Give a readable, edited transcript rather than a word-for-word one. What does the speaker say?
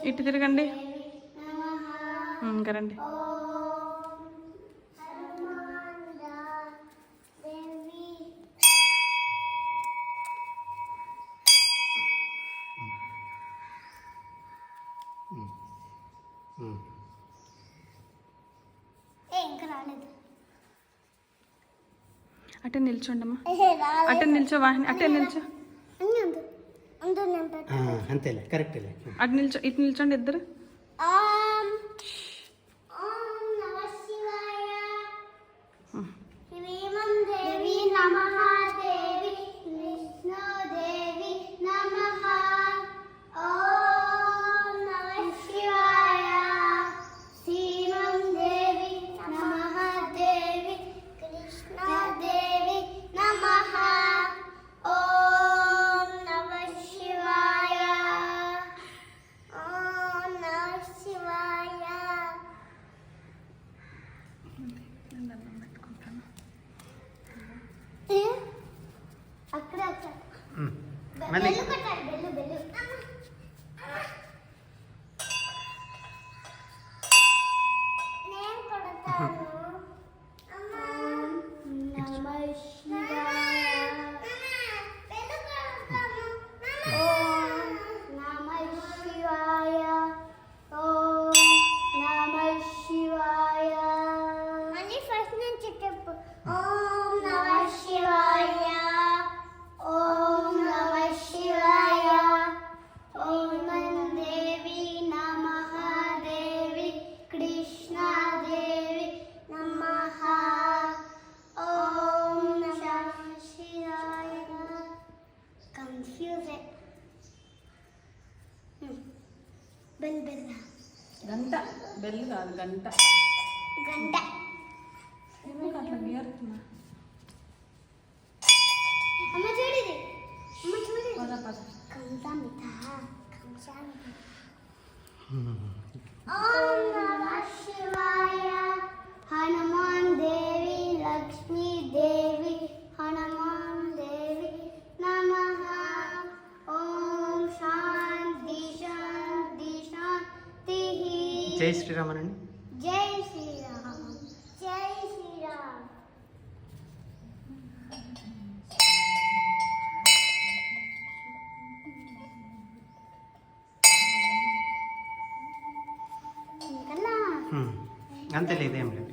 ఇటు తిరగండి. ఇంకా రండి. అటే నిల్చోండమ్మా. అటే నిల్చో వాహిని. అటే నిల్చో. అంతేలే, కరెక్ట్లే. అటు నిల్చో. ఇటు నిల్చోండి ఇద్దరు. మళ్ళీ గంట. బెల్ కాదు, గంట. గంట అట్లా గీరుతున్నా. అమ్మ చూడిది. అమ్మ చూడిది. పద పద. కంసామిత. ఓం నమః శివాయ. హనుమాన్ దేవి, లక్ష్మీ దేవి, హనుమాన్ దేవి నమః. ఓం శాంతి శాంతి శాంతి. జై శ్రీరామ్ అనండి. జై శ్రీరామ్. జై శ్రీరామ్. అంతే లేదు, ఏం లేదు.